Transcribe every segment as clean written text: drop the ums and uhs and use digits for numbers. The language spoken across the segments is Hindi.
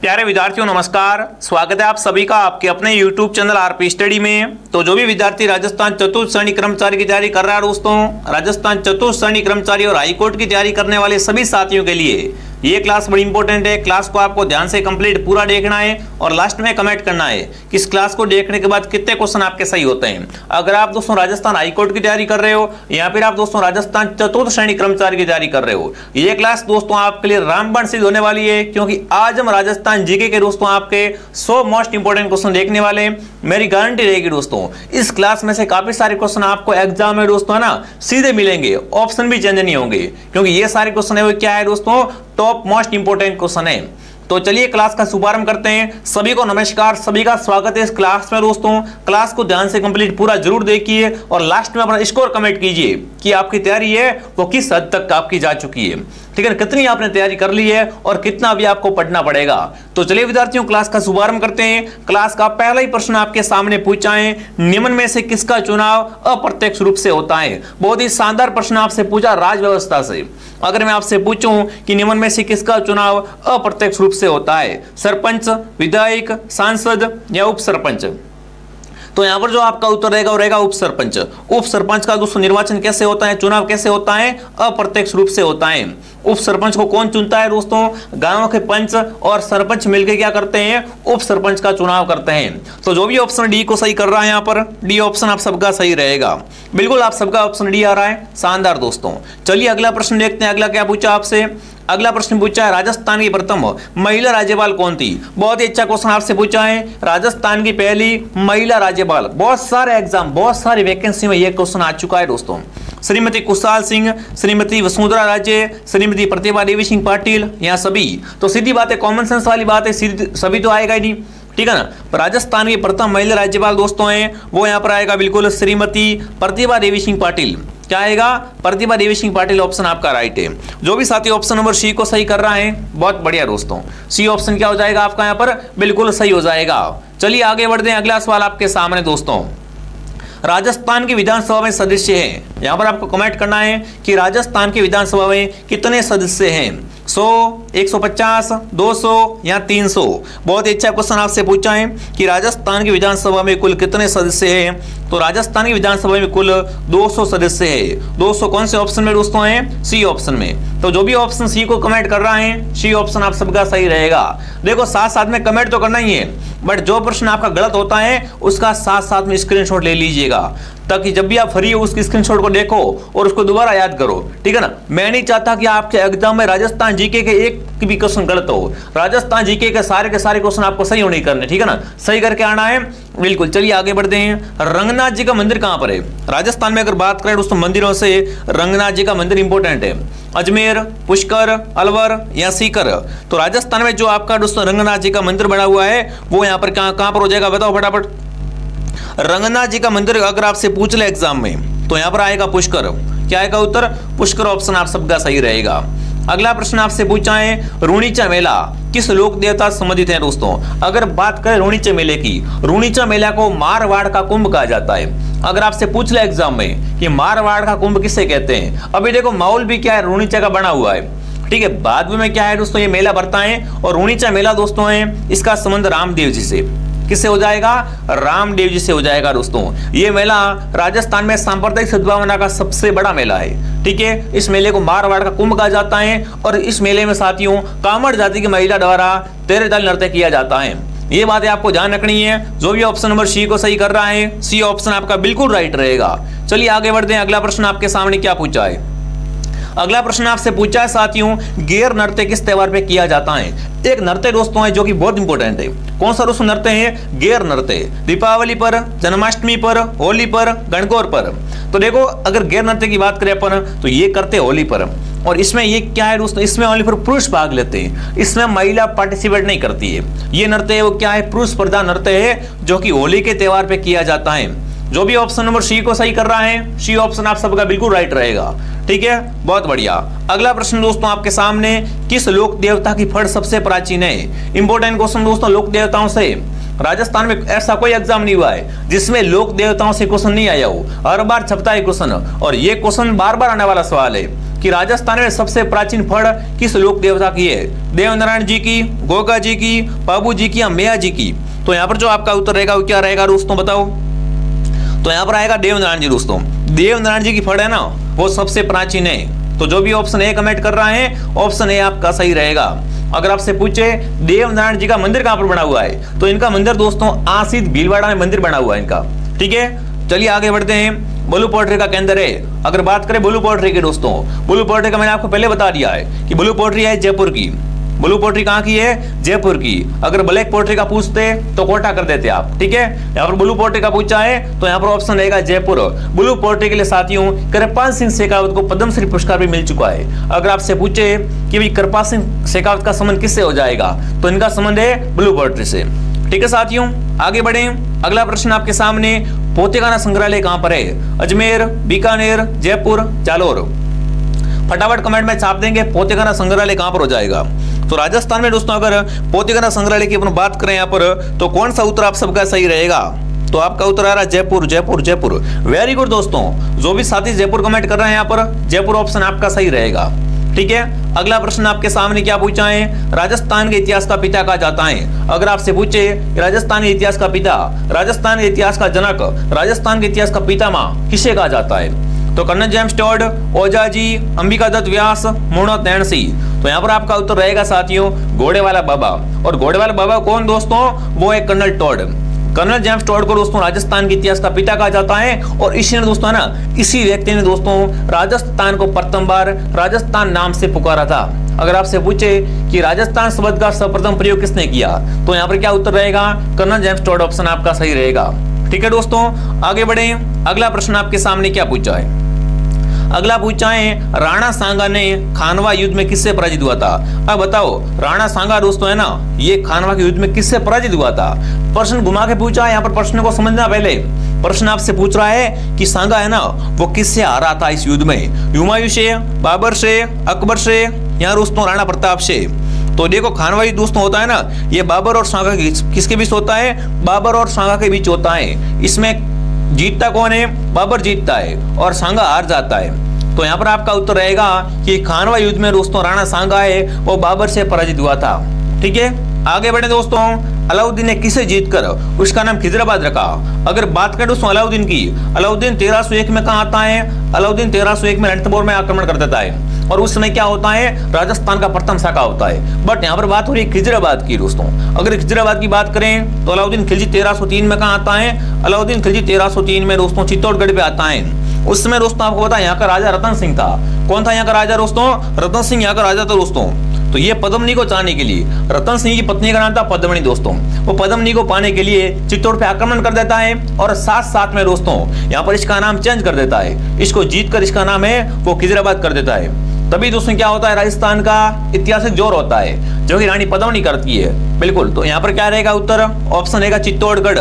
प्यारे विद्यार्थियों नमस्कार, स्वागत है आप सभी का आपके अपने YouTube चैनल आरपी स्टडी में। तो जो भी विद्यार्थी राजस्थान चतुर्थ श्रेणी कर्मचारी की तैयारी कर रहा है दोस्तों, राजस्थान चतुर्थ श्रेणी कर्मचारी और हाईकोर्ट की तैयारी करने वाले सभी साथियों के लिए ये क्लास बड़ी इंपॉर्टेंट है। क्लास को आपको ध्यान से कंप्लीट पूरा देखना है और लास्ट में कमेंट करना है कि इस क्लास को देखने के बाद कितने क्वेश्चन आपके सही होते हैं। अगर आप दोस्तों राजस्थान हाईकोर्ट की तैयारी कर रहे हो या फिर आप दोस्तों राजस्थान चतुर्थ श्रेणी कर्मचारी की तैयारी कर रहे हो, ये क्लास दोस्तों आपके लिए रामबाण सिद्ध होने वाली है, क्योंकि आज हम राजस्थान जीके के दोस्तों आपके 100 मोस्ट इंपोर्टेंट क्वेश्चन देखने वाले हैं। मेरी गारंटी रहेगी दोस्तों, इस क्लास में से काफी सारे क्वेश्चन आपको एग्जाम में दोस्तों है ना सीधे मिलेंगे, ऑप्शन भी चेंज नहीं होंगे, क्योंकि ये सारे क्वेश्चन है वो क्या है दोस्तों, टॉप मोस्ट इंपोर्टेंट क्वेश्चन है। तो चलिए क्लास का शुभारंभ करते हैं। सभी को नमस्कार, सभी का स्वागत है इस क्लास में दोस्तों। क्लास को ध्यान से कंप्लीट पूरा जरूर देखिए और लास्ट में अपना स्कोर कमेंट कीजिए कि आपकी तैयारी है वो किस हद तक आपकी जा चुकी है, ठीक है, कितनी आपने तैयारी कर ली है और कितना भी आपको पढ़ना पड़ेगा। तो चलिए विद्यार्थियों क्लास का शुभारंभ करते हैं। क्लास का पहला ही प्रश्न आपके सामने पूछा है, निम्न में से किसका चुनाव अप्रत्यक्ष रूप से होता है। बहुत ही शानदार प्रश्न आपसे पूछा राज व्यवस्था से। अगर मैं आपसे पूछूं कि निम्न में से किसका चुनाव अप्रत्यक्ष रूप से होता है, सरपंच, विधायक, सांसद या उप सरपंच, तो यहां पर जो आपका उत्तर रहेगा वो रहेगा उप सरपंच। उप सरपंच का दोस्तों निर्वाचन कैसे होता है, चुनाव कैसे होता है, अप्रत्यक्ष रूप से होता है। उप सरपंच को कौन चुनता है दोस्तों, गांव के पंच और सरपंच मिलकर क्या करते हैं, उप सरपंच का चुनाव करते हैं। तो जो भी ऑप्शन डी को सही कर रहा है, यहाँ पर डी ऑप्शन आप सबका सही रहेगा। बिल्कुल आप सबका ऑप्शन डी आ रहा है, शानदार दोस्तों। चलिए अगला प्रश्न देखते हैं। अगला क्या पूछा आपसे, अगला प्रश्न पूछा है राजस्थान की प्रथम महिला राज्यपाल कौन थी। बहुत ही अच्छा क्वेश्चन आपसे पूछा है, राजस्थान की पहली महिला राज्यपाल। बहुत सारे एग्जाम, बहुत सारी वैकेंसी में यह क्वेश्चन आ चुका है दोस्तों। श्रीमती कुशाल सिंह, श्रीमती वसुंधरा राजे, श्रीमती प्रतिभा देवी सिंह पाटिल, यहाँ सभी। तो सीधी बात है, कॉमन सेंस वाली बात है, सभी तो आएगा ही नहीं, ठीक है ना। राजस्थान की प्रथम महिला राज्यपाल दोस्तों हैं वो यहाँ पर आएगा बिल्कुल श्रीमती प्रतिभा देवी सिंह पाटिल। क्या आएगा, प्रतिभा देवी सिंह पाटिल ऑप्शन आपका राइट है। जो भी साथी ऑप्शन नंबर सी को सही कर रहा है बहुत बढ़िया दोस्तों, सी ऑप्शन क्या हो जाएगा आपका यहाँ पर बिल्कुल सही हो जाएगा। चलिए आगे बढ़ते हैं। अगला सवाल आपके सामने दोस्तों, राजस्थान की विधानसभा में सदस्य हैं, यहां पर आपको कमेंट करना है कि राजस्थान की विधानसभा में कितने सदस्य हैं, 100, 150, 200 या 300। बहुत ही अच्छा क्वेश्चन आपसे पूछा है कि राजस्थान की विधानसभा में कुल कितने सदस्य हैं। तो राजस्थान की विधानसभा में कुल 200 सदस्य है। 200 कौन से ऑप्शन में दोस्तों हैं, सी ऑप्शन में। तो जो भी ऑप्शन सी को कमेंट कर रहा है सी ऑप्शन आप सबका सही रहेगा। देखो साथ साथ में कमेंट तो करना ही है, बट जो प्रश्न आपका गलत होता है उसका साथ साथ में स्क्रीनशॉट ले लीजिएगा, ताकि जब भी आप फ्री हो उसकी स्क्रीनशॉट को देखो और उसको दोबारा याद करो, ठीक है ना। मैं नहीं चाहता कि आपके एग्जाम में राजस्थान जीके के एक भी क्वेश्चन गलत हो। राजस्थान जीके के सारे क्वेश्चन आपको सही होने करने, ठीक है ना, सही करके आना है बिल्कुल। चलिए आगे बढ़ते हैं। रंगनाथ जी का मंदिर कहां पर है। राजस्थान में अगर बात करें दोस्तों मंदिरों से, रंगनाथ जी का मंदिर इंपॉर्टेंट है। अजमेर, पुष्कर, अलवर या सीकर। तो राजस्थान में जो आपका दोस्तों रंगनाथ जी का मंदिर बना हुआ है वो यहाँ पर कहां पर हो जाएगा, बताओ फटाफट। रंगनाथ जी का मंदिर अगर आपसे पूछ ले एग्जाम में तो यहां पर आएगा पुष्कर। क्या आएगा उत्तर, पुष्कर ऑप्शन आप सबका सही रहेगा। अगला प्रश्न आपसे पूछा है, रूणीचा मेला किस लोक देवता से संबंधित है दोस्तों। अगर बात करें रूणीचा मेले की, रूणीचा मेला को मारवाड़ का कुंभ कहा जाता है। अगर आपसे पूछ ले एग्जाम में कि मारवाड़ का कुंभ किसे कहते हैं, अभी देखो माहौल भी क्या है, रूणीचा का बना हुआ है, ठीक है। बाद में क्या है दोस्तों, ये मेला भरता है और रूणीचा मेला दोस्तों है इसका संबंध रामदेव जी से, किससे हो जाएगा, रामदेव जी से हो जाएगा दोस्तों। ये मेला राजस्थान में सांप्रदायिक सद्भावना का सबसे बड़ा मेला है, ठीक है। इस मेले को मारवाड़ का कुंभ कहा जाता है और इस मेले में साथियों कामड़ जाति की महिला द्वारा 13 दल नृत्य किया जाता है। ये बातें आपको ध्यान रखनी है। जो भी ऑप्शन नंबर सी को सही कर रहा है सी ऑप्शन आपका बिल्कुल राइट रहेगा। चलिए आगे बढ़ते हैं। अगला प्रश्न आपके सामने क्या पूछा है। अगला प्रश्न आपसे पूछा है साथियों, गेर नृत्य किस त्योहार पे किया जाता है। एक नृत्य दोस्तों है जो कि बहुत इंपॉर्टेंट है। कौन सा दोस्तों नृत्य है, गेर नृत्य। दीपावली पर, जन्माष्टमी पर, होली पर, गणगौर पर। तो देखो अगर गेर नृत्य की बात करें अपन तो ये करते होली पर, और इसमें ये क्या है दोस्तों, इसमें ओनली पर पुरुष भाग लेते हैं, इसमें महिला पार्टिसिपेट नहीं करती है। ये नृत्य है वो क्या है, पुरुष प्रधान नृत्य है जो कि होली के त्योहार पे किया जाता है। जो भी ऑप्शन नंबर सी को सही कर रहा है सी ऑप्शन आप सबका बिल्कुल राइट रहेगा, ठीक है, बहुत बढ़िया। अगला प्रश्न दोस्तों आपके सामने, किस लोक देवता की फड़ सबसे प्राचीन है। इंपॉर्टेंट क्वेश्चन दोस्तों लोक देवताओं से। राजस्थान में ऐसा कोई एग्जाम नहीं हुआ है जिसमें लोक देवताओं से क्वेश्चन नहीं आया हो। हर बार छपता है क्वेश्चन और ये क्वेश्चन बार बार आने वाला सवाल है। कि राजस्थान में सबसे प्राचीन फड़ किस लोक देवता की है? देवनारायण जी की, गोगा जी की, बाबू जी की या मैया जी की? तो यहाँ पर जो आपका उत्तर रहेगा वो क्या रहेगा दोस्तों, बताओ। तो यहाँ पर आएगा देवनारायण जी दोस्तों। देवनारायण जी की फड़ है ना वो सबसे प्राचीन है। तो जो भी ऑप्शन ए कमेंट कर रहा है ऑप्शन ए आपका सही रहेगा। अगर आपसे पूछे देवनारायण जी का मंदिर कहां पर बना हुआ है, तो इनका मंदिर दोस्तों आसित भीलवाड़ा में मंदिर बना हुआ है इनका। ठीक है, चलिए आगे बढ़ते हैं। ब्लू पोट्री का केंद्र है। अगर बात करें ब्लू पोट्री की दोस्तों, ब्लू पोट्री का मैंने आपको पहले बता दिया है कि ब्लू पोट्री है जयपुर की। ब्लू पोट्री कहां की है? जयपुर की। अगर ब्लैक पोट्री का पूछते तो कोटा कर देते आप। ठीक है, यहाँ पर ब्लू पोट्री का पूछा है तो यहाँ पर ऑप्शन रहेगा जयपुर। ब्लू पोट्री के लिए साथियों कृपाल सिंह शेखावत को पद्मश्री पुरस्कार भी मिल चुका है। अगर आपसे पूछे कि भाई कृपाल सिंह शेखावत का संबंध किससे हो जाएगा, तो इनका संबंध है ब्लू पोट्री से। ठीक है साथियों, आगे बढ़े। अगला प्रश्न आपके सामने, पोतेखाना संग्रहालय कहां पर है? अजमेर, बीकानेर, जयपुर, जालोर? फटाफट कमेंट में छाप देंगे पोतेखाना संग्रहालय कहां पर हो जाएगा। तो राजस्थान में दोस्तों अगर पोतेखाना संग्रहालय की अपन बात करें यहाँ पर, तो कौन सा उत्तर आप सबका सही रहेगा? तो आपका उत्तर आ रहा है जयपुर, जयपुर, जयपुर। वेरी गुड दोस्तों, जो भी साथी जयपुर कमेंट कर रहे हैं यहाँ पर, जयपुर ऑप्शन आपका सही रहेगा। ठीक है, अगला प्रश्न आपके सामने क्या पूछा है? राजस्थान के इतिहास का पिता कहा जाता है। अगर आपसे पूछे राजस्थान के इतिहास का पिता, राजस्थान के इतिहास का जनक, राजस्थान के इतिहास का पितामह किसे कहा जाता है? तो colonel James Tod, Ojhaji, Ambika Datt Vyas, Muhnot Nainsi? तो यहाँ पर आपका उत्तर रहेगा साथियों घोड़े वाला बाबा। और घोड़े वाला बाबा कौन दोस्तों? वो है colonel Tod. Colonel James Tod को दोस्तों राजस्थान के इतिहास का पिता कहा जाता है। और इसी ने दोस्तों ना, इसी व्यक्ति ने दोस्तों राजस्थान को प्रथम बार राजस्थान नाम से पुकारा था। अगर आपसे पूछे कि राजस्थान शब्द का सर्वप्रथम प्रयोग किसने किया, तो यहाँ पर क्या उत्तर रहेगा? कर्नल जेम्स टॉड ऑप्शन आपका सही रहेगा। ठीक है दोस्तों, आगे बढ़े। अगला प्रश्न आपके सामने क्या पूछा है? अगला पूछा है, राणा सांगा ने खानवा युद्ध में किससे पराजित हुआ था? अब बताओ, राणा सांगा दोस्तों है ना, ये खानवा के युद्ध में किससे पराजित हुआ था? प्रश्न घुमा के पूछा है, यहाँ पर प्रश्न को समझना। पहले प्रश्न आपसे पूछ रहा है कि सांगा है ना वो किससे हारा था इस युद्ध में? हुमायूं से, बाबर से, अकबर से या दोस्तों राणा प्रताप से? तो देखो खानवा युद्ध दोस्तों होता है ना, ये बाबर और सांगा किसके बीच होता है? बाबर और सांगा के बीच होता है। इसमें जीतता कौन है? बाबर जीतता है और सांगा हार जाता है। तो यहाँ पर आपका उत्तर रहेगा कि खानवा युद्ध में दोस्तों राणा सांगा है वो बाबर से पराजित हुआ था। ठीक है, आगे बढ़े दोस्तों। अलाउद्दीन ने किसे जीतकर उसका नाम खिजराबाद रखा? अगर बात करें दोस्तों अलाउद्दीन की, अलाउद्दीन 1301 में कहाँ आता है? अलाउद्दीन 1301 में रणथंभौर में आक्रमण कर देता है और उस समय क्या होता है? राजस्थान का प्रथम शाखा होता है। बट यहाँ पर बात हो रही है खिजराबाद की दोस्तों। अगर खिजराबाद की बात करें तो अलाउद्दीन खिलजी 1303 में कहाँ आता है? अलाउद्दीन खिलजी 1303 में दोस्तों चित्तौड़गढ़ पे आता है। उस समय दोस्तों आपको पता है यहाँ का राजा रतन सिंह था। कौन था यहाँ का राजा दोस्तों? रतन सिंह यहाँ का राजा था दोस्तों। तो ये पद्मनी को चाहने के लिए, रतन सिंह की पत्नी का नाम था पद्मनी दोस्तों, वो पद्मनी को पाने के लिए चित्तौड़ पे आक्रमण कर देता है और साथ साथ में दोस्तों यहाँ पर इसका नाम चेंज कर देता है। इसको जीतकर इसका नाम है वो खिजराबाद कर देता है। तभी दोस्तों क्या होता है? राजस्थान का ऐतिहासिक जोर होता है जो कि रानी पद्मनी करती है। बिल्कुल, तो यहाँ पर क्या रहेगा उत्तर? ऑप्शन रहेगा चित्तौड़गढ़।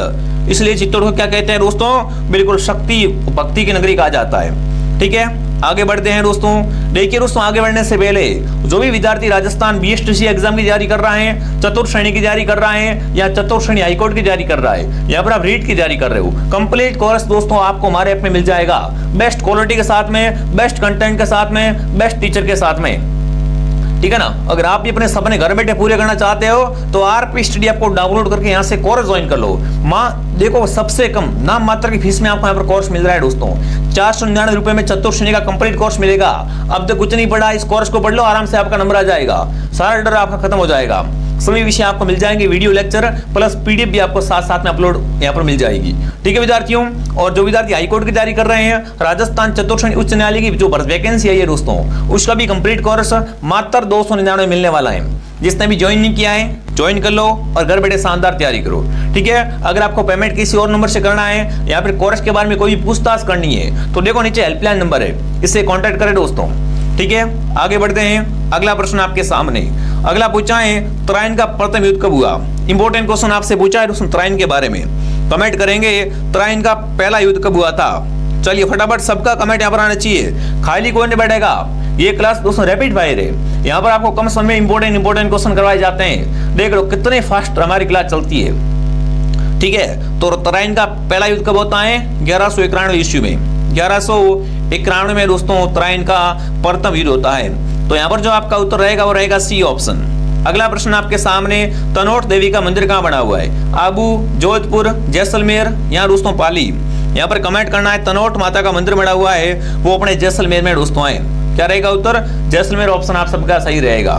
इसलिए चित्तौड़ को क्या कहते हैं दोस्तों? बिल्कुल शक्ति भक्ति की नगरी कहा जाता है। ठीक है, आगे बढ़ते हैं दोस्तों। देखिए दोस्तों, आगे बढ़ने से पहले जो भी विद्यार्थी राजस्थान बीएसटीसी एग्जाम की तैयारी कर रहा है, चतुर्थ श्रेणी की तैयारी कर रहा है या चतुर्थ श्रेणी हाईकोर्ट की तैयारी कर रहा है, यहाँ पर आप रीट की तैयारी कर रहे हो, कंप्लीट कोर्स दोस्तों आपको हमारे ऐप में मिल जाएगा। बेस्ट क्वालिटी के साथ में, बेस्ट कंटेंट के साथ में, बेस्ट टीचर के साथ में। ठीक है ना, अगर आप भी अपने सपने घर बैठे पूरे करना चाहते हो तो आरपी स्टडी आपको डाउनलोड करके यहाँ से कोर्स ज्वाइन कर लो। देखो सबसे कम नाम मात्र की फीस में आपको यहाँ पर कोर्स मिल रहा है दोस्तों। 499 रुपए में चतुर्थ श्रेणी का कंप्लीट कोर्स मिलेगा। अब तक कुछ नहीं पढ़ा, इस कोर्स को पढ़ लो, आराम से आपका नंबर आ जाएगा, सारा डर आपका खत्म हो जाएगा। सभी विषय आपको मिल जाएंगे, वीडियो लेक्चर प्लस पीडीएफ भी आपको साथ साथ में अपलोड यहाँ पर मिल जाएगी। ठीक है विद्यार्थियों, और जो विद्यार्थी हाईकोर्ट की तैयारी कर रहे हैं, राजस्थान चतुर्थ श्रेणी उच्च न्यायालय की जो वैकेंसी आई है दोस्तों, उसका भी कंप्लीट कोर्स मात्र 299 मिलने वाला है। जिसने भी ज्वाइन नहीं किया है ज्वाइन कर लो और घर बैठे शानदार तैयारी करो। ठीक है, अगर आपको पेमेंट किसी और नंबर से करना है या फिर कोर्स के बारे में कोई भी पूछताछ करनी है तो देखो नीचे हेल्पलाइन नंबर है, इससे कॉन्टेक्ट करें दोस्तों। ठीक है, आगे बढ़ते हैं। अगला प्रश्न आपके सामने, अगला पूछा है तराइन का प्रथम युद्ध कब हुआ? इंपॉर्टेंट क्वेश्चन आपसे पूछा है दोस्तों तराइन के बारे में। कमेंट करेंगे तराइन का पहला युद्ध कब हुआ था। चलिए फटाफट सबका कमेंट यहाँ पर आना चाहिए, खाली कोई नहीं बैठेगा। ये क्लास दोस्तों रैपिड फायर है, यहाँ पर आपको कम समय में इंपॉर्टेंट क्वेश्चन करवाए जाते हैं। देख लो कितने फास्ट हमारी क्लास चलती है। ठीक है, तो तराइन का पहला युद्ध कब होता है? 1191 ईस्वी में। 1191 91 में दोस्तों उत्तरायण का प्रथम युद्ध होता है। तो यहाँ पर जो आपका उत्तर रहेगा वो रहेगा सी ऑप्शन। अगला प्रश्न आपके सामने, तनोट देवी का मंदिर कहाँ बना हुआ है? आबू, जोधपुर, जैसलमेर या दोस्तों पाली? यहाँ पर कमेंट करना है। तनोट माता का मंदिर बना हुआ है वो अपने जैसलमेर में दोस्तों है। क्या रहेगा उत्तर? जैसलमेर ऑप्शन आप सबका सही रहेगा।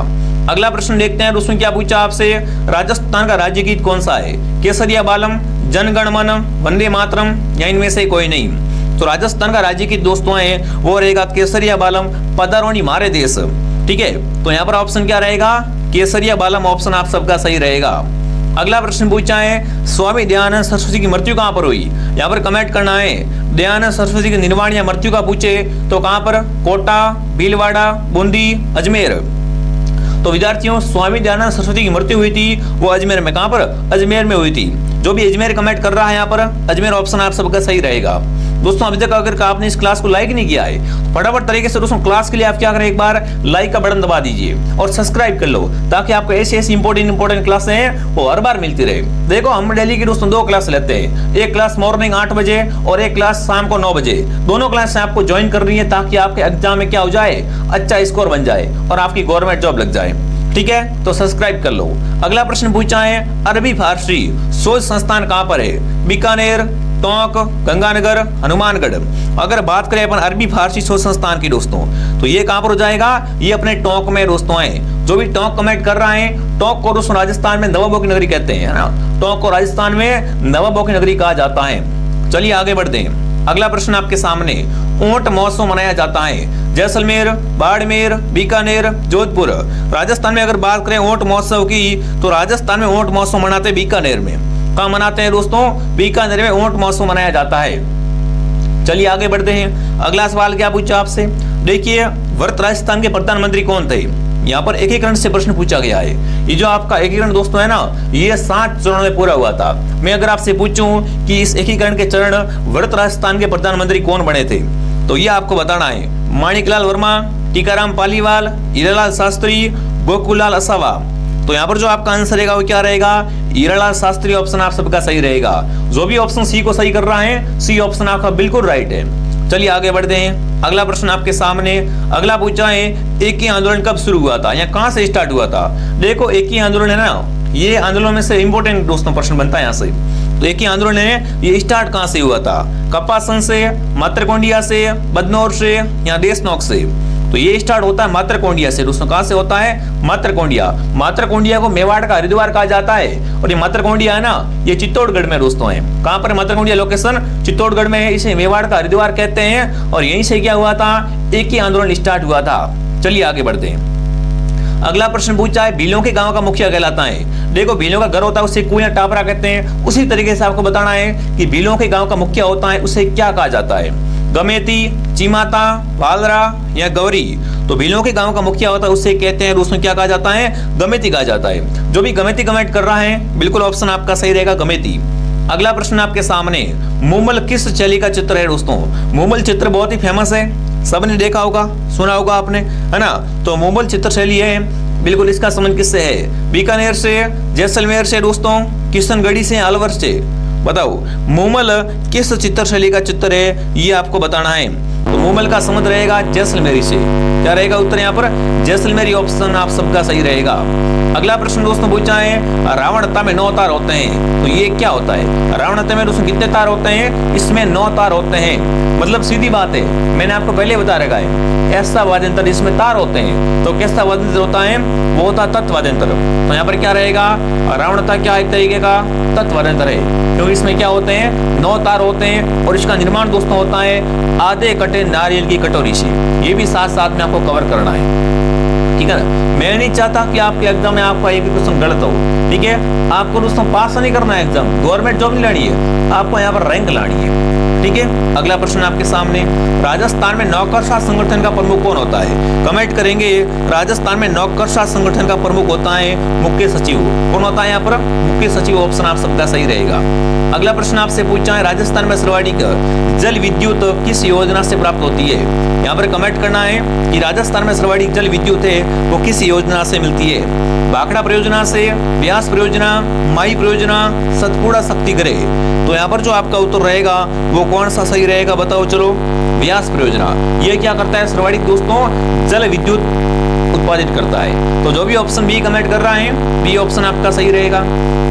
अगला प्रश्न देखते हैं दोस्तों, क्या पूछा आपसे? राजस्थान का राज्य गीत कौन सा है? केसरिया बालम, जनगण मन, वंदे मातरम या इनमें से कोई नहीं? तो राजस्थान का राज्य गीत दोस्तों है वो रहेगा केसरिया बालम, पदारोणी मारे देश। ठीक है, तो यहाँ पर ऑप्शन क्या रहेगा? केसरिया बालम ऑप्शन आप सबका सही रहेगा। अगला प्रश्न पूछा है, स्वामी दयानंद सरस्वती की मृत्यु कहां पर हुई? यहाँ पर कमेंट करना है। दयानंद सरस्वती की निर्वाण या मृत्यु का पूछे तो कहां पर? कोटा, भीलवाड़ा, बूंदी, अजमेर? तो विद्यार्थियों, स्वामी दयानंद सरस्वती की मृत्यु हुई थी वो अजमेर में। कहां पर? अजमेर में हुई थी। जो भी अजमेर कमेंट कर रहा है यहाँ पर अजमेर ऑप्शन आप सबका सही रहेगा। दोस्तों अभी तक अगर आपने इस क्लास को लाइक नहीं किया है, फटाफट तरीके से दोस्तों क्लास के लिए आप क्या करें, एक बार लाइक का बटन दबा दीजिए और सब्सक्राइब कर लो, ताकि आपको ऐसी इंपोर्टेंट क्लासें हैं वो हर बार मिलती रहे। देखो हम डेली की दोस्तों 2 क्लास लेते हैं, एक क्लास मॉर्निंग 8 बजे और एक क्लास शाम को 9 बजे। दोनों क्लास आपको ज्वाइन कर रही है ताकि आपके एग्जाम में क्या हो जाए, अच्छा स्कोर बन जाए और आपकी गवर्नमेंट जॉब लग जाए। ठीक है, तो सब्सक्राइब कर लो। अगला प्रश्न पूछा है, अरबी फारसी शोध संस्थान कहां पर है? बीकानेर, टोंक, गंगानगर, हनुमानगढ़? अगर बात करें अपन अरबी फारसी शोध संस्थान की दोस्तों, तो ये कहां पर हो जाएगा? ये अपने टोंक में दोस्तों है। जो भी टोंक कमेंट कर रहा है, टोंक को दोस्तों राजस्थान में नवाबों की नगरी कहते हैं, है ना? टोंक को राजस्थान में नवाबों की नगरी कहा जाता है। चलिए आगे बढ़ते हैं। अगला प्रश्न आपके सामने, ऊंट महोत्सव मनाया जाता है जैसलमेर, बाड़मेर, बीकानेर, जोधपुर? राजस्थान में अगर बात करें ऊंट महोत्सव की, तो राजस्थान में ऊंट महोत्सव मनाते हैं बीकानेर में। कहां मनाते हैं दोस्तों? बीकानेर में ऊंट महोत्सव मनाया जाता है। चलिए आगे बढ़ते हैं। अगला सवाल क्या पूछा आपसे? देखिए, वर्त राजस्थान के प्रधानमंत्री कौन थे? यहाँ पर एकीकरण से प्रश्न पूछा गया है। ये जो आपका एकीकरण दोस्तों है ना, ये 7 चरणों में पूरा हुआ था। मैं अगर आपसे पूछूं कि इस एकीकरण के चरण वर्त राजस्थान के प्रधानमंत्री कौन बने थे, तो ये आपको बताना है। माणिकलाल वर्मा, टीकाराम पालीवाल, हीरालाल शास्त्री, गोकुलाल असावा? तो यहाँ पर जो आपका आंसर रहेगा वो क्या रहेगा? हीरालाल शास्त्री ऑप्शन आप सबका सही रहेगा। जो भी ऑप्शन सी को सही कर रहा है, सी ऑप्शन आपका बिल्कुल राइट है। चलिए आगे बढ़ते हैं। अगला प्रश्न आपके सामने, अगला पूछा है, एकी आंदोलन कब शुरू हुआ था या कहां से स्टार्ट हुआ था? देखो एकी आंदोलन है ना, ये आंदोलन में से इंपोर्टेंट दोस्तों प्रश्न बनता है यहाँ से। तो एकी आंदोलन है, ये स्टार्ट कहां से हुआ था? कपासन से, मात्रकोंडिया से, बदनौर से या देशनोक से? तो ये स्टार्ट होता है मात्रकोंडिया से दोस्तों। कहां से होता है? मात्रकोंडिया। मात्रकोंडिया को मेवाड़ का हरिद्वार कहा जाता है और ये मात्रकोंडिया है ना, ये चित्तौड़गढ़ में दोस्तों है। कहां पर मात्रकोंडिया लोकेशन? चित्तौड़गढ़ में है। इसे मेवाड़ का हरिद्वार कहते हैं और यहीं से क्या हुआ था? एक ही आंदोलन स्टार्ट हुआ था। चलिए आगे बढ़ते हैं। अगला प्रश्न पूछा है, भीलों के गांव का मुखिया कहलाता है? देखो भीलों का घर होता है उसे कुएं या टापरा कहते हैं। उसी तरीके से आपको बताना है कि भीलों के गांव का मुखिया होता है उसे क्या कहा जाता है? गमेती, चिमाता, वालरा या गौरी? तो भीलों के गांव का मुखिया होता है उसे कहते हैं दोस्तों क्या कहा जाता है? गमेती कहा जाता है। जो भी गमेती कमेंट कर रहा है बिल्कुल ऑप्शन आपका सही रहेगा, गमेती। अगला प्रश्न आपके सामने, मूमल किस शैली का चित्र है दोस्तों? मूमल चित्र बहुत ही फेमस है, सबने देखा होगा, सुना होगा आपने, है ना? तो मूमल चित्र शैली है बिल्कुल। इसका संबंध किससे है? बीकानेर से, जैसलमेर से दोस्तों, किशनगढ़ी से, अलवर से? बताओ मूमल किस चित्र शैली का चित्र है, ये आपको बताना है। तो मूमल का संबंध रहेगा जैसलमेरी से। क्या रहेगा उत्तर यहाँ पर? जैसलमेरी ऑप्शन आप सबका सही रहेगा। अगला प्रश्न दोस्तों पूछा है, रावणता में 9 तार होते हैं, तो ये क्या होता है? रावणता में दोस्तों कितने तार होते हैं? इसमें 9 तार होते हैं। मतलब सीधी बात है, मैंने आपको पहले बता रखा है, ऐसा वाद्यंत्र इसमें तार होते हैं। तो कैसा वाद्यंत्र होता है? वो होता है तत्वाद्यंत्र। तो यहाँ पर क्या रहेगा? रावणता क्या एक तरीके का तत्वाद्यंत्र है, क्योंकि इसमें क्या होते हैं? 9 तार होते हैं और इसका निर्माण दोस्तों होता है आधे कटे नारियल की कटोरी से। ये भी साथ साथ में आपको कवर करना है, ठीक है ना? मैं नहीं चाहता कि आपके एग्जाम में आपका एक भी क्वेश्चन गलत हो, ठीक है? आपको दोस्तों पास नहीं करना है एग्जाम, गवर्नमेंट जॉब नहीं लानी है, आपको यहाँ पर रैंक लानी है, ठीक है? अगला प्रश्न आपके सामने, राजस्थान में नौकरशाह संगठन का प्रमुख कौन होता है? कमेंट करेंगे। राजस्थान में नौकरशाह संगठन का प्रमुख होता है मुख्य सचिव। कौन होता है यहाँ पर? मुख्य सचिव ऑप्शन आप सबका सही रहेगा। अगला प्रश्न आपसे पूछा है, राजस्थान में सर्वाधिक जल विद्युत किस योजना से प्राप्त होती है? यहाँ पर कमेंट करना है कि राजस्थान में सर्वाधिक जल विद्युत है वो किस योजना से मिलती है? भाखड़ा परियोजना से, व्यास परियोजना, माई परियोजना, सतपुड़ा शक्ति गृह। तो यहाँ पर जो आपका उत्तर रहेगा वो कौन सा सही रहेगा बताओ चलो। व्यास परियोजना ये क्या करता है सर्वाधिक दोस्तों, जल विद्युत उत्पादित करता है। तो जो भी ऑप्शन बी कमेंट कर रहा है बी ऑप्शन आपका सही रहेगा।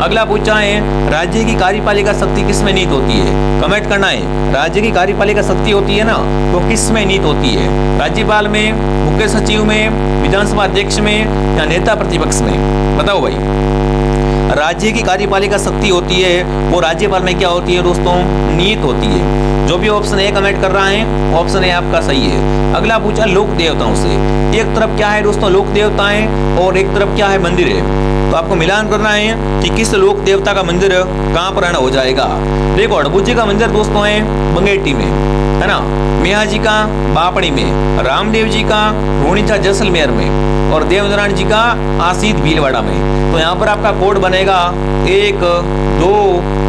अगला पूछा है राज्य की कार्यपालिका शक्ति किसमें निहित होती है, कमेंट करना है। राज्य की कार्यपालिका शक्ति होती है ना वो किसमें निहित होती है, राज्यपाल में, मुख्य सचिव में, विधानसभा अध्यक्ष में या नेता प्रतिपक्ष में, बताओ भाई। राज्य की कार्यपालिका शक्ति होती है वो राज्यपाल में क्या होती है दोस्तों, निहित होती है। जो भी ऑप्शन ए कमेंट कर रहा है ऑप्शन ए आपका सही है। अगला पूछा लोक देवताओं से, एक तरफ क्या है दोस्तों लोक देवताएं और एक तरफ क्या है मंदिर है। तो आपको मिलान करना है कि किस लोक देवता का मंदिर कहाँ पर हो जाएगा। देखो अड़बू जी का मंदिर दोस्तों है बंगेटी में, है ना, मियाँ जी का बापड़ी में, रामदेव जी का रोनिचा जैसलमेर में और देवनारायण जी का आसीत भीलवाड़ा में। तो यहाँ पर आपका कोड बनेगा 1 2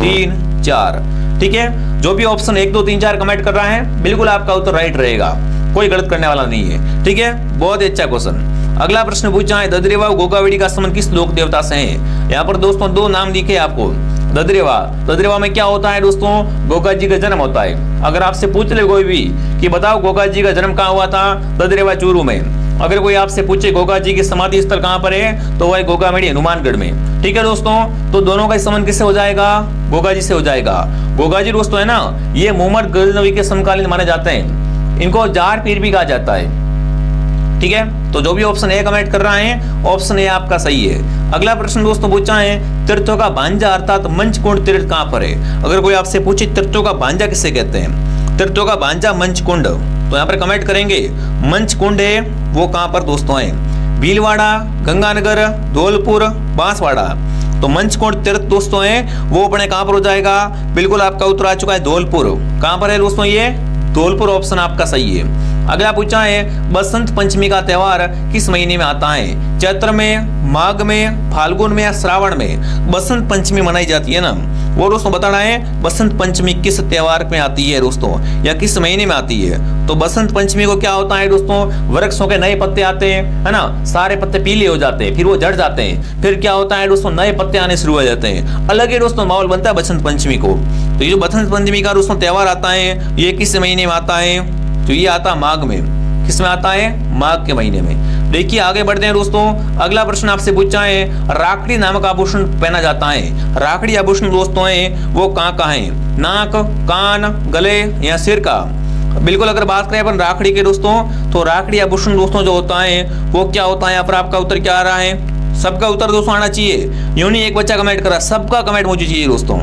3 4। ठीक है, जो भी ऑप्शन 1 2 3 4 कमेंट कर रहा है बिल्कुल आपका उत्तर राइट रहेगा, कोई गलत करने वाला नहीं है। ठीक है, बहुत अच्छा क्वेश्चन। अगला प्रश्न पूछा है ददरेवा गोगावड़ी का संबंध किस लोक देवता से है। यहाँ पर दोस्तों 2 नाम दिखे आपको। ददरेवा में क्या होता है दोस्तों, गोगा जी का जन्म होता है। अगर आपसे पूछ ले कोई भी कि बताओ गोगा जी का जन्म कहाँ हुआ था, ददरेवा चूरू में। अगर कोई आपसे पूछे गोगा जी की समाधि स्थल कहाँ पर है तो वह गोगामेड़ी हनुमानगढ़ में। ठीक है दोस्तों, तो दोनों का संबंध किससे हो जाएगा, गोगा जी से हो जाएगा। गोगा जी दोस्तों है ना ये मोहम्मद गजनवी के समकालीन माने जाते हैं, इनको जार पीर भी कहा जाता है। ठीक है, तो जो भी ऑप्शन ए कमेंट कर रहा है ऑप्शन ए आपका सही है। अगला प्रश्न दोस्तों पूछा है तीर्थों का भांजा अर्थात मंचकुंड तीर्थ कहाँ पर है। अगर कोई आपसे पूछे तीर्थों का भांजा किसे कहते हैं, तीर्थों का भांजा मंचकुंड, तो यहाँ पर कमेंट करेंगे मंचकुंड है वो कहाँ पर दोस्तों है, भीलवाड़ा, गंगानगर, धौलपुर, बांसवाड़ा। तो मंचकुंड तीर्थ दोस्तों है वो अपने कहाँ पर हो जाएगा, बिल्कुल आपका उत्तर आ चुका है धौलपुर। कहाँ पर है दोस्तों ये, धौलपुर ऑप्शन आपका सही है। अगला पूछा है बसंत पंचमी का त्योहार किस महीने में आता है, चैत्र में, माघ में, फाल्गुन में या श्रावण में बसंत पंचमी मनाई जाती है ना, वो दोस्तों बताना है बसंत पंचमी किस त्योहार में आती है दोस्तों या किस महीने में आती है। तो बसंत पंचमी को क्या होता है दोस्तों, वृक्षों के नए पत्ते आते हैं, है ना, सारे पत्ते पीले हो जाते हैं, फिर वो झड़ जाते हैं, फिर क्या होता है दोस्तों नए पत्ते आने शुरू हो जाते हैं, अलग ही दोस्तों माहौल बनता है बसंत पंचमी को। तो ये जो बसंत पंचमी का दोस्तों त्योहार आता है ये किस महीने में आता है, तो ये आता है माघ में। किस में आता है, माघ के महीने में। देखिए आगे बढ़ते हैं दोस्तों। अगला प्रश्न आपसे पूछा है राखड़ी नामक आभूषण पहना जाता है, राखड़ी आभूषण दोस्तों है वो कहाँ है, नाक, कान, गले या सिर का। बिल्कुल अगर बात करें अपन राखड़ी के दोस्तों तो राखड़ी आभूषण दोस्तों जो होता है वो क्या होता है, यहाँ पर आपका उत्तर क्या आ रहा है, सबका उत्तर दोस्तों आना चाहिए, यूं नहीं एक बच्चा कमेंट करा, सबका कमेंट मुझे चाहिए दोस्तों।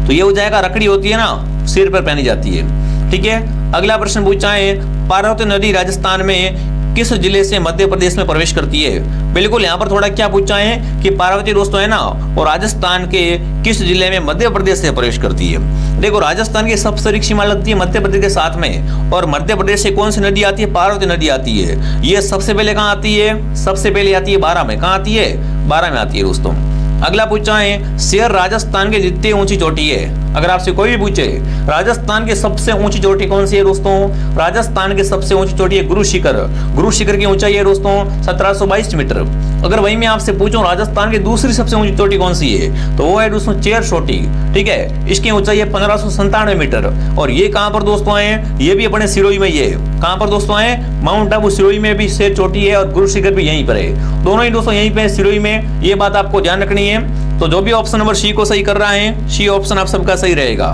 तो ये हो जाएगा रखड़ी होती है ना सिर पर पहनी जाती है। ठीक है, अगला प्रश्न पूछा है पार्वती नदी राजस्थान में किस जिले से मध्य प्रदेश में प्रवेश करती है। बिल्कुल यहाँ पर थोड़ा क्या पूछा है कि पार्वती दोस्तों है ना और राजस्थान के किस जिले में मध्य प्रदेश से प्रवेश करती है। देखो राजस्थान की सबसे रिक्त सीमा लगती है मध्य प्रदेश के साथ में, और मध्य प्रदेश से कौन सी नदी आती है, पार्वती नदी आती है। ये सबसे पहले कहाँ आती है, सबसे पहले आती है बारां में। कहाँ आती है, बारां में आती है दोस्तों। अगला पूछा है शेर राजस्थान की जितनी ऊंची चोटी है। अगर आपसे कोई भी पूछे राजस्थान की सबसे ऊंची चोटी कौन सी है दोस्तों, राजस्थान की सबसे ऊंची चोटी है गुरु शिखर। गुरु शिखर की ऊंचाई है दोस्तों 1722 मीटर। अगर वही मैं आपसे पूछूं राजस्थान की दूसरी सबसे ऊंची चोटी कौन सी है तो वो है दोस्तों चेर चोटी। ठीक है, इसकी ऊंचाई है 1597 मीटर। और ये कहां पर दोस्तों है, ये भी अपने सिरोही में ही है। कहां पर दोस्तों है, माउंट आबू सिरोही में भी शेर चोटी है और गुरु शिखर भी यहीं पर है, दोनों ही दोस्तों यहीं पे सिरोही में। ये बात आपको ध्यान रखनी है। तो जो भी ऑप्शन नंबर सी को सही कर रहा है सी ऑप्शन आप सबका सही रहेगा।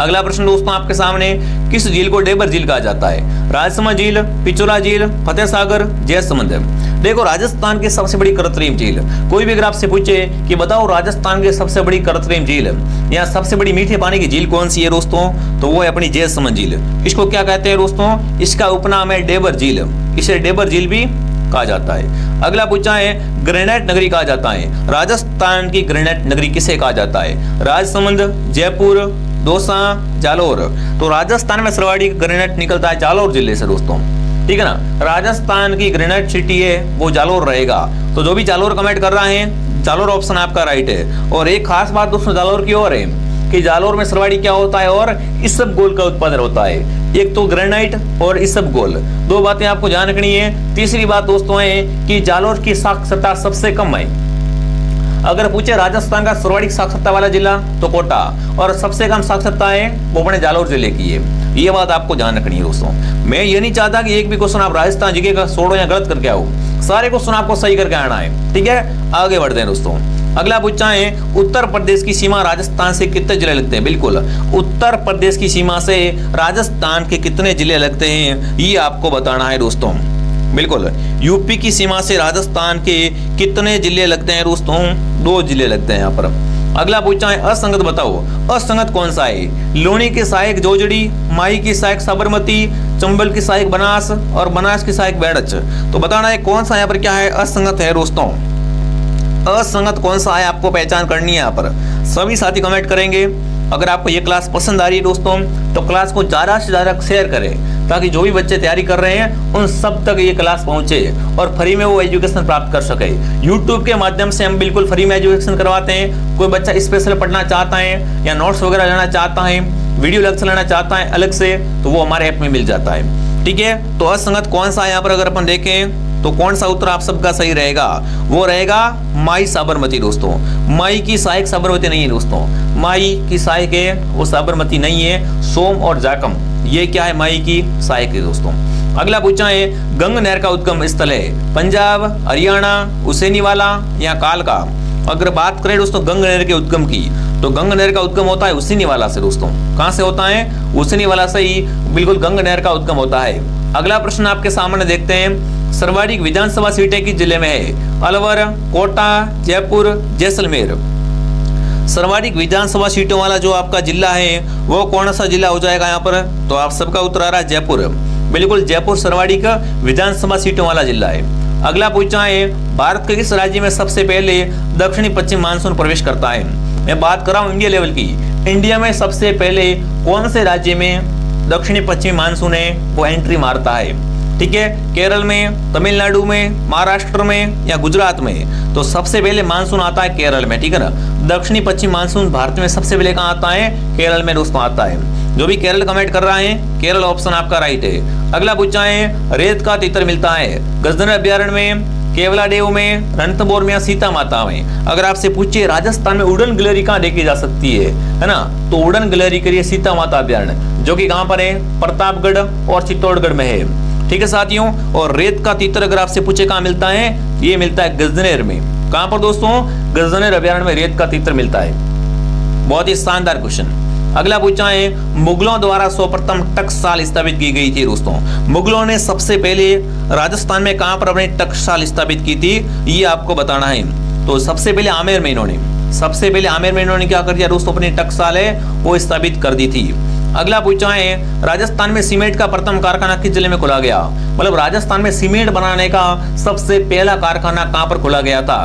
अगला प्रश्न दोस्तों आपके सामने किस झील को डेबर झील कहा जाता है, राजसमंद झील, पिचोला झील, फतेह सागर, जैसमंद। देखो राजस्थान की सबसे बड़ी कृत्रिम झील, कोई भी अगर आपसे पूछे कि बताओ राजस्थान की सबसे बड़ी कृत्रिम झील या सबसे बड़ी मीठे पानी की झील कौन सी है दोस्तों, तो वो है अपनी जैसमंद झील। इसको क्या कहते हैं दोस्तों, इसका उपनाम है डेबर झील, इसे डेबर झील भी कहा जाता है। अगला पूछा है ग्रेनाइट नगरी कहा जाता है, राजस्थान की ग्रेनाइट नगरी किसे कहा जाता है, राजसमंद, जयपुर, दौसा, जालोर। तो राजस्थान में सर्वाधिक ग्रेनाइट निकलता है जालोर जिले से दोस्तों। ठीक है ना, राजस्थान की ग्रेनाइट सिटी है वो जालोर रहेगा। तो जो भी जालोर कमेंट कर रहा है जालोर ऑप्शन आपका राइट है। और एक खास बात दोस्तों जालोर की और है, कि जालोर में सरवाड़ी क्या होता है और इसबगोल का उत्पादन होता है। एक तो ग्रेनाइट और इसबगोल, दो बातें आपको जान रखनी है। तीसरी बात दोस्तों है कि जालोर की साक्षरता सबसे कम है। अगर पूछे राजस्थान का सर्वाधिक साक्षरता वाला जिला तो कोटा, और सबसे कम साक्षरता है वो अपने जालोर जिले की है। ये बात आपको ध्यान रखनी है दोस्तों। मैं ये नहीं चाहता कि एक भी क्वेश्चन आप राजस्थान जीके का छोड़ो या गलत करके आओ, सारे क्वेश्चन आपको सही करके आना है, ठीक है। आगे बढ़ते हैं दोस्तों। अगला पूछा है उत्तर प्रदेश की सीमा राजस्थान से कितने जिले लगते हैं। बिल्कुल, उत्तर प्रदेश की सीमा से राजस्थान के कितने जिले लगते हैं ये आपको बताना है दोस्तों। बिल्कुल, यूपी की सीमा से राजस्थान के कितने जिले लगते हैं दोस्तों, 2 जिले लगते हैं यहाँ पर। अगला पूछा है असंगत बताओ, असंगत कौन सा है। लोनी की सहायक जोजड़ी, माही की सहायक साबरमती, चंबल की सहायक बनास और बनास की सहायक बेड़च। तो बताना है कौन सा यहाँ पर क्या है असंगत है दोस्तों। असंगत कौन सा है आपको पहचान करनी है यहाँ पर। सभी साथी कमेंट करेंगे। अगर आपको ये क्लास पसंद आ रही है दोस्तों तो क्लास को ज्यादा से ज्यादा शेयर करें, ताकि जो भी बच्चे तैयारी कर रहे हैं उन सब तक ये क्लास पहुंचे और फ्री में वो एजुकेशन प्राप्त कर सके। यूट्यूब के माध्यम से हम बिल्कुल फ्री में एजुकेशन करवाते हैं। कोई बच्चा स्पेशल पढ़ना चाहता है या नोट्स वगैरह लेना चाहता है, वीडियो लेक्चर लेना चाहता है अलग से, तो वो हमारे ऐप में मिल जाता है, ठीक है। तो असंगत कौन सा है यहाँ पर अगर अपन देखें तो कौन सा उत्तर आप सबका सही रहेगा, वो रहेगा माई साबरमती दोस्तों। माई की सहायक साबरमती नहीं है दोस्तों, माई की सहायक है वो साबरमती नहीं है, सोम और जाकम ये क्या है माई की सहायक है दोस्तों। अगला पूछा है गंग नहर का उद्गम स्थल है पंजाब, हरियाणा, हुसैनीवाला या कालका। अगर बात करें दोस्तों गंग नहर के उद्गम की तो गंग नहर का उद्गम होता है हुसैनीवाला से दोस्तों। कहां से होता है, हुसैनीवाला से ही बिल्कुल गंग नहर का उद्गम होता है। अगला प्रश्न आपके सामने देखते हैं, सर्वाधिक विधानसभा सीटें किस जिले में है। अलवर, कोटा, जयपुर, जैसलमेर। सर्वाधिक विधानसभा सीटों वाला जो आपका जिला है वो कौन सा जिला हो जाएगा यहाँ पर, तो आप सबका उत्तर आ रहा है जयपुर। बिल्कुल, जयपुर सर्वाधिक विधानसभा सीटों वाला जिला है। अगला पूछा है भारत के किस राज्य में सबसे पहले दक्षिणी पश्चिम मानसून प्रवेश करता है। मैं बात कर रहा हूँ इंडिया लेवल की। इंडिया में सबसे पहले कौन से राज्य में दक्षिणी पश्चिमी मानसून है वो एंट्री मारता है, ठीक है। केरल में, तमिलनाडु में, महाराष्ट्र में या गुजरात में। तो सबसे पहले मानसून आता है केरल में, ठीक है ना। दक्षिणी पश्चिम मानसून भारत में सबसे पहले कहाँ आता है, केरल में दोस्तों आता है। जो भी केरल कमेंट कर रहा है केरल ऑप्शन आपका राइट है। अगला पूछा है रेत का तीतर मिलता है गजनर अभ्यारण्य में, केवलादेव में, रणथंभौर में या सीता माता में। अगर आपसे पूछिए राजस्थान में उड़न गिलहरी कहाँ देखी जा सकती है ना, तो उड़न गिलहरी के लिए सीता माता अभ्यारण्य जो कि कहाँ पर है, प्रतापगढ़ और चित्तौड़गढ़ में है, ठीक है साथियों। और रेत का तीतर अगर आपसे पूछे कहाँ मिलता है, ये मिलता है गजनेर में। कहाँ पर दोस्तों, गजनेर अभ्यारण्य में रेत का तीतर मिलता है। बहुत ही शानदार क्वेश्चन। अगला पूछा है मुगलों द्वारा सर्वप्रथम टकसाल स्थापित की गई थी दोस्तों। मुगलों ने सबसे पहले राजस्थान में कहां पर अपनी टकसाल स्थापित की थी ये आपको बताना है। तो सबसे पहले आमेर में इन्होंने क्या कर दिया दोस्तों, अपनी टकसाल है वो स्थापित कर दी थी। अगला पूछा है राजस्थान में सीमेंट का प्रथम कारखाना किस जिले में खोला गया। मतलब राजस्थान में सीमेंट बनाने का सबसे पहला कारखाना कहां पर खोला गया था,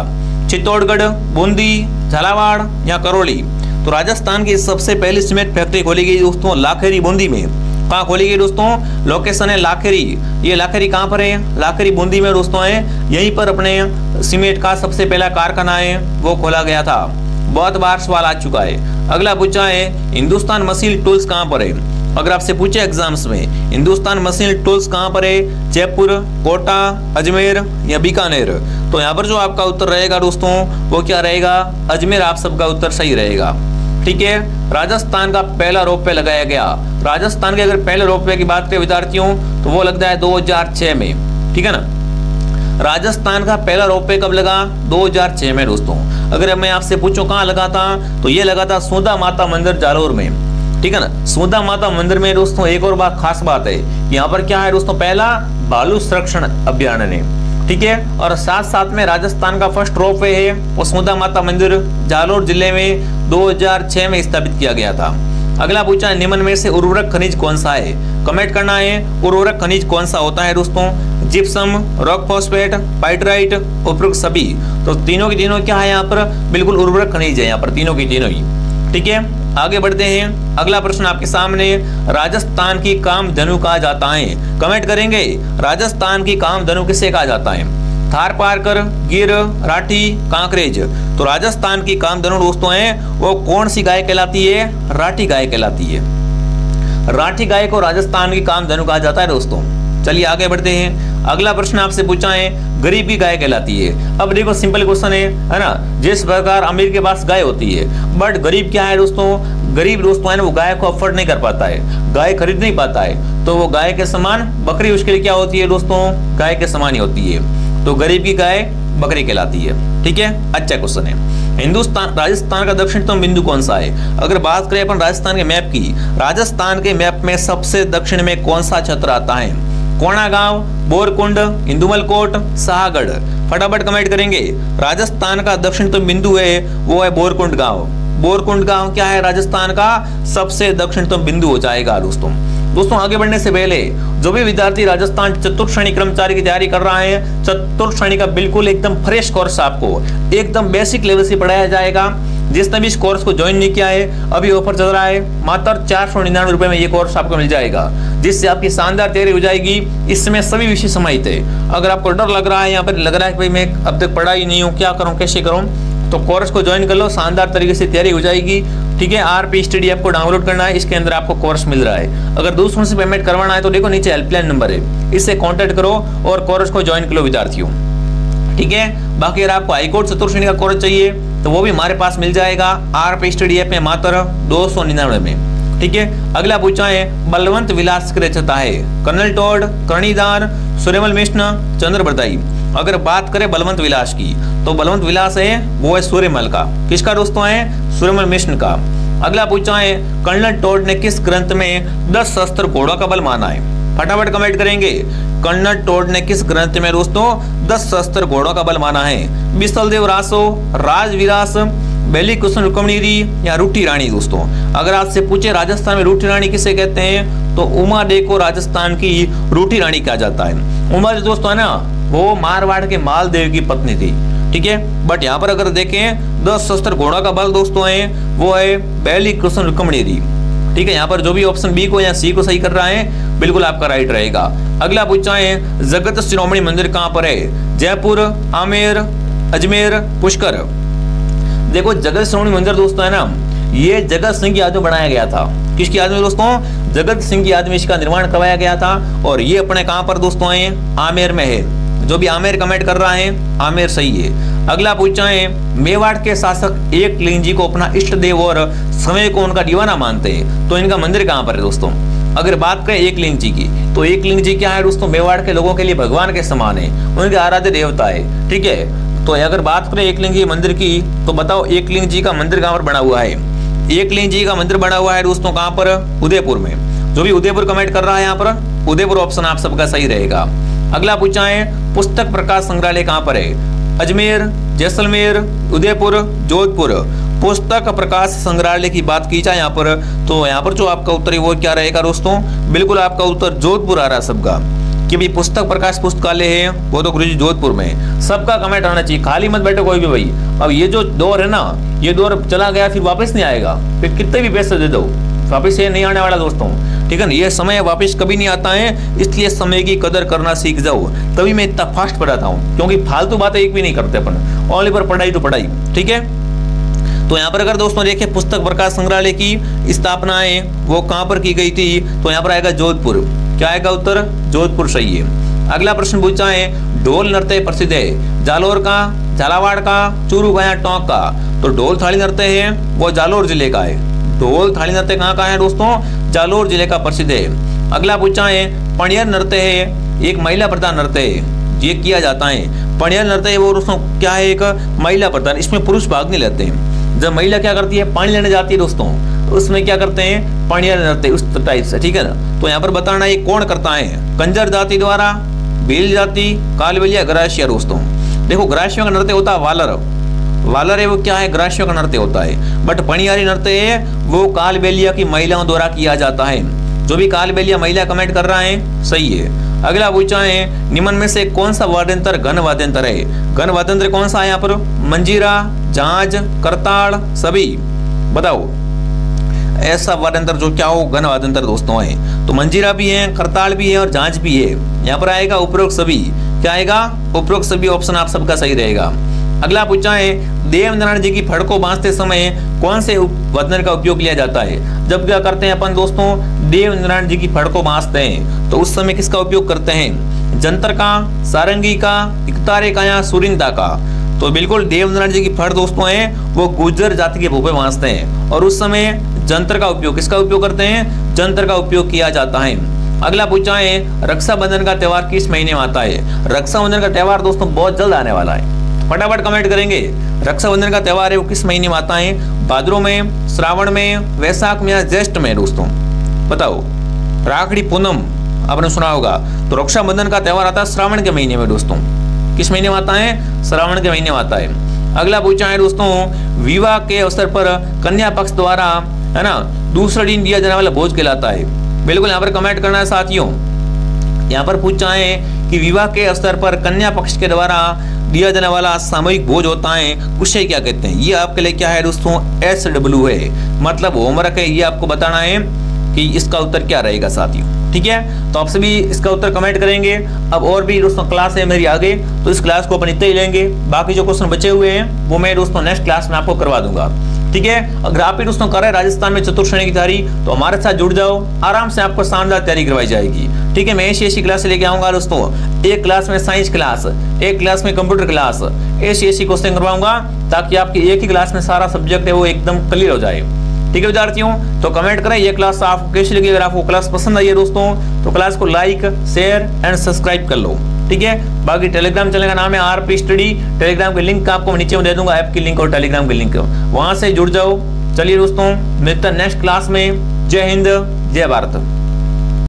चित्तौड़गढ़, बूंदी, झालावाड़ या करौली। तो राजस्थान की सबसे पहली सीमेंट फैक्ट्री खोली गई दोस्तों लाखेरी बूंदी में। कहाँ खोली गई दोस्तों, लोकेशन है लाखेरी। ये लाखेरी कहाँ पर है, लाखेरी बूंदी में दोस्तों है। यहीं पर अपने सीमेंट का सबसे पहला कारखाना है वो खोला गया था। बहुत बार सवाल आ चुका है। अगला पूछा है हिंदुस्तान मशीन टूल्स कहाँ पर है। अगर आपसे पूछे एग्जाम्स में हिंदुस्तान मशीन टूल्स कहाँ पर है, जयपुर, कोटा, अजमेर या बीकानेर। तो यहाँ पर जो आपका उत्तर रहेगा दोस्तों वो क्या रहेगा, अजमेर आप सबका उत्तर सही रहेगा, ठीक है। राजस्थान का पहला रोपवे लगाया गया। राजस्थान के अगर पहले रोपवे की बात करें विद्यार्थियों तो वो लगता है 2006 में, ठीक है ना। राजस्थान का पहला रोपवे कब लगा, 2006 में दोस्तों। अगर मैं आपसे पूछूं कहाँ लगा था तो ये लगा था सुधा माता मंदिर जालोर में, ठीक है ना। सुधा माता मंदिर में दोस्तों एक और बात खास बात है, यहाँ पर क्या है दोस्तों, पहला भालू संरक्षण अभियान है, ठीक है। और साथ साथ में राजस्थान का फर्स्ट रोपवे है वो सुधा माता मंदिर जालोर जिले में 2006 में स्थापित किया गया था। अगला पूछा है निम्न में से उर्वरक खनिज कौन सा है। कमेंट करना है उर्वरक खनिज कौन सा होता है दोस्तों, जिप्सम, रॉक फॉस्फेट, पाइटराइट, उपरोक्त सभी। तो तीनों की तीनों क्या है यहाँ पर, बिल्कुल उर्वरक खनिज है यहाँ पर तीनों की तीनों ही, ठीक है। आगे बढ़ते हैं। अगला प्रश्न आपके सामने, राजस्थान की कामधेनु कहा जाता है। कमेंट करेंगे राजस्थान की कामधेनु किसे कहा जाता है। थार पारकर, गिर, राठी, कांकरेज। तो राजस्थान की कामधेनु दोस्तों है वो कौन सी गाय कहलाती है? राठी गाय कहलाती है। राठी गाय को राजस्थान की कामधेनु कहा जाता है दोस्तों। चलिए आगे बढ़ते हैं। अगला प्रश्न आपसे पूछा है गरीब की गाय कहलाती है। अब देखो सिंपल क्वेश्चन है ना। जिस प्रकार अमीर के पास गाय होती है, बट गरीब क्या है दोस्तों? गरीब दोस्तों है ना वो गाय को अफोर्ड नहीं कर पाता है, गाय खरीद नहीं पाता है, तो वो गाय के समान बकरी उसके लिए क्या होती है दोस्तों? गाय के समान ही होती है। तो गरीब की गाय बकरी कहलाती है। ठीक है, अच्छा क्वेश्चन है। हिंदुस्तान राजस्थान का दक्षिणतम बिंदु कौन सा है? अगर बात करें अपन राजस्थान के मैप की, राजस्थान के मैप में सबसे दक्षिण में कौन सा क्षेत्र आता है? कोणागांव, बोरकुंड, इंदुमलकोट, शाहगढ़। फटाफट कमेंट करेंगे। राजस्थान का दक्षिणतम बिंदु है वो है बोरकुंड गांव। बोरकुंड गांव क्या है? राजस्थान का सबसे दक्षिणतम बिंदु हो जाएगा दोस्तों। दोस्तों आगे बढ़ने से पहले जो भी विद्यार्थी राजस्थान चतुर्थ श्रेणी कर्मचारी की तैयारी कर रहा है, चतुर्थ श्रेणी का बिल्कुल एकदम फ्रेश कोर्स आपको एकदम बेसिक लेवल से पढ़ाया जाएगा। जिसने भी इस कोर्स को ज्वाइन नहीं किया है, अभी ऑफर चल रहा है, मात्र 499 रुपए में ये कोर्स आपको मिल जाएगा, जिससे आपकी शानदार तैयारी हो जाएगी। इसमें सभी विषय समाहित है। अगर आपको डर लग रहा है, यहाँ पर लग रहा है कि भाई मैं अब तक पढ़ा ही नहीं हूँ, क्या करूँ, कैसे करूँ, तो कोर्स को ज्वाइन कर लो, शानदार तरीके से तैयारी हो जाएगी। ठीक है, आरपी स्टडी ऐप को डाउनलोड करना है, इसके अंदर आपको कोर्स मिल रहा है। अगर दूसरों से पेमेंट करवाना है तो देखो नीचे हेल्पलाइन नंबर है, इससे कांटेक्ट करो और कोर्स को ज्वाइन कर लो विद्यार्थियों। ठीक है, बाकी अगर आपको हाईकोर्ट चतुर्थ श्रेणी का कोर्स चाहिए तो वो भी हमारे पास मिल जाएगा आरपी स्टडी ऐप में मात्र 299 में। ठीक है, अगला पूछा है बलवंत विलास की रचयिता है कर्नल टॉड, कर्णीदार, सूर्यमल मिश्र, चंद्र बरदाई। अगर बात करें बलवंत विलास की तो बलवंत विलास है वो है सूर्यमल का। किसका दोस्तों है? सूर्यमल मिश्र का। अगला पूछा है कर्नल टॉड ने किस ग्रंथ में 10 शस्त्र घोड़ों का बल माना है? फटाफट कमेंट करेंगे। कर्नल टॉड ने किस ग्रंथ में दोस्तों 10 शस्त्र घोड़ों का बल माना है? बिसलदेव रासो, राजविलास, बेली कुसुम रुक्मणी या रूठी रानी। दोस्तों अगर आपसे पूछे राजस्थान में रूठी रानी किसे कहते हैं तो उमा डे को राजस्थान की रूठी रानी कहा जाता है। उमा दोस्तों है ना वो मारवाड़ के मालदेव की पत्नी थी। ठीक है, बट यहाँ पर अगर देखें 10 शस्त्र घोड़ा का बल दोस्तों है वो है बेली कुसुम रुक्मणी। ठीक है, यहाँ पर जो भी ऑप्शन बी को या सी को सही कर रहा है बिल्कुल आपका राइट रहेगा। अगला पूछा है जगत शिरोमणि मंदिर कहाँ पर है? जयपुर, आमेर, अजमेर, पुष्कर। देखो जगत शिरोमणि मंदिर दोस्तों है ना ये जगत सिंह की याद में बनाया गया था। किसकी याद में दोस्तों? जगत सिंह की याद में इसका निर्माण करवाया गया था और ये अपने कहाँ पर दोस्तों है? आमेर में है। जो भी आमेर कमेंट कर रहा है आमेर सही है। अगला पूछा है मेवाड़ के शासक एकलिंग जी को अपना इष्ट देव और समय को उनका दीवाना मानते हैं, तो इनका मंदिर कहाँ पर है दोस्तों? अगर बात करें एकलिंग जी की तो एकलिंग जी क्या है दोस्तों? मेवाड़ के लोगों के लिए भगवान के समान है, उनके आराध्य देवता है। ठीक है, तो अगर बात करें एकलिंग जी मंदिर की तो बताओ एकलिंग जी का मंदिर कहाँ पर बना हुआ है? एकलिंग जी का मंदिर बना हुआ है दोस्तों कहाँ पर? उदयपुर में। जो भी उदयपुर कमेंट कर रहा है यहाँ पर उदयपुर ऑप्शन आप सबका सही रहेगा। अगला पूछा है पुस्तक प्रकाश संग्रहालय कहाँ पर है? अजमेर, जैसलमेर, उदयपुर, जोधपुर। पुस्तक प्रकाश संग्रहालय की बात की जाए यहाँ पर तो यहाँ पर जो आपका उत्तर है वो क्या रहेगा दोस्तों? बिल्कुल आपका उत्तर जोधपुर आ रहा है सबका, कि भी पुस्तक प्रकाश पुस्तकालय है वो तो गुरुजी जोधपुर में। सबका कमेंट आना चाहिए, खाली मत बैठो कोई भी भाई। अब ये जो दौर है ना ये दौर चला गया फिर वापस नहीं आएगा, फिर कितने भी पैसे दे दो वापस ये नहीं आने वाला दोस्तों। ठीक है ना, ये समय वापस कभी नहीं आता है, इसलिए समय की कदर करना सीख जाओ। तभी मैं इतना फास्ट पढ़ाता हूँ क्योंकि फालतू बातें एक भी नहीं करते अपन, ओनली पर पढ़ाई तो पढ़ाई। ठीक है, तो यहाँ पर अगर दोस्तों देखें पुस्तक प्रकाश संग्रहालय की स्थापना है वो कहाँ पर की गई थी तो यहाँ पर आएगा जोधपुर। क्या आएगा उत्तर? जोधपुर सही है। अगला प्रश्न पूछा है ढोल नृत्य प्रसिद्ध है जालोर का, झालावाड़ का, चूरू का या टोंक का? तो ढोल थाली नृत्य है वो जालोर जिले का है। ढोल थाली नृत्य कहाँ का है दोस्तों? जालोर जिले का प्रसिद्ध है। अगला पूछा है पणियर नृत्य है एक महिला प्रधान नृत्य है, ये किया जाता है। पणियर नृत्य है वो दोस्तों क्या है? एक महिला प्रधान, इसमें पुरुष भाग नहीं लेते हैं। जब महिला क्या करती है? पानी लेने जाती है दोस्तों, तो उसमें क्या करते हैं? पणियर नृत्य उस टाइप से। ठीक है ना, तो यहाँ पर बताना ये कौन करता है? कंजर जाति द्वारा, भील जाति, कालबेलिया, ग्रासिया। दोस्तों देखो ग्रासियों का नृत्य होता है वालर, वालर है वो क्या है? ग्रासियों का नृत्य होता है। बट पणियारी नृत्य है वो कालबेलिया की महिलाओं द्वारा किया जाता है। जो भी कालबेलिया महिला कमेंट कर रहा है सही है। अगला पूछा है निम्न में से कौन सा वाद्यंत्र घन वाद्यंत्र है? घन वाद्यंत्र कौन सा है यहाँ पर? मंजीरा, झांझ, करताड़, सभी। बताओ ऐसा वाद्यंत्र जो क्या हो घन वाद्यंत्र दोस्तों है? तो मंजीरा भी है, करताड़ भी है और झांझ भी है। यहाँ पर आएगा उपरोक्त सभी। क्या आएगा? उपरोक्त सभी ऑप्शन आप सबका सही रहेगा। अगला पूछा है देवनारायण जी की फड़ को बांधते समय कौन से वर्णन का उपयोग लिया जाता है? जब क्या करते हैं अपन दोस्तों, देवनारायण जी की फड़ को बांधते हैं तो उस समय किसका उपयोग करते हैं? जंतर का, सारंगी का, इकतारे का या सुरिंदा का? तो बिल्कुल देवनारायण जी की फड़ दोस्तों है वो गुर्जर जाति के भूपे बांधते हैं और उस समय जंतर का उपयोग, किसका उपयोग करते हैं? जंतर का उपयोग किया जाता है। अगला पूछा है रक्षाबंधन का त्यौहार किस महीने में आता है? रक्षाबंधन का त्यौहार दोस्तों बहुत जल्द आने वाला है, फटाफट कमेंट करेंगे। रक्षाबंधन का त्यौहार है वो किस महीने में आता है? भाद्रो में, श्रावण में, वैशाख में या ज्येष्ठ में? दोस्तों बताओ। राखड़ी पूनम आपने सुना होगा, तो रक्षाबंधन का त्यौहार आता है श्रावण के महीने में दोस्तों। किस महीने में आता है? श्रावण के महीने में आता है। अगला पूछा है दोस्तों विवाह के अवसर पर कन्या पक्ष द्वारा है ना दूसरा दिन दिया जाने वाला भोज कहलाता है। बिल्कुल यहाँ पर कमेंट करना है साथियों। यहाँ पर पूछा है कि विवाह के अवसर पर कन्या पक्ष के द्वारा दिया जाने वाला सामूहिक भोज होता है, उसे क्या कहते हैं? ये आपके लिए क्या है दोस्तों? SW है, मतलब होमवर्क है, ये आपको बताना है कि इसका उत्तर क्या रहेगा साथियों। ठीक है, तो आप सभी इसका उत्तर कमेंट करेंगे। अब और भी दोस्तों क्लास है मेरी आगे, तो इस क्लास को अपन इतना ही लेंगे। बाकी जो क्वेश्चन बचे हुए हैं वो मैं दोस्तों नेक्स्ट क्लास में आपको करवा दूंगा। ठीक है, अगर आप भी दोस्तों कर रहे हैं राजस्थान में चतुर्थ श्रेणी की तैयारी तो हमारे साथ जुड़ जाओ, आराम से आपको शानदार तैयारी करवाई जाएगी। ठीक है, मैं ऐसी क्लास लेके आऊंगा दोस्तों। एक क्लास में साइंस क्लास, एक क्लास में कंप्यूटर क्लास, ऐसी क्वेश्चन करवाऊंगा ताकि आपकी एक ही क्लास में सारा सब्जेक्ट है वो एकदम क्लियर हो जाए। ठीक है विद्यार्थियों, तो कमेंट करें ये क्लास आपको कैसी लगी। अगर आपको क्लास पसंद आई है दोस्तों तो क्लास को लाइक, शेयर एंड सब्सक्राइब कर लो। ठीक है, बाकी टेलीग्राम चैनल का नाम है RP स्टडी। टेलीग्राम की लिंक आपको नीचे में दे दूंगा, ऐप की लिंक और टेलीग्राम की लिंक, वहां से जुड़ जाओ। चलिए दोस्तों मिलते हैं नेक्स्ट क्लास में। जय हिंद, जय भारत।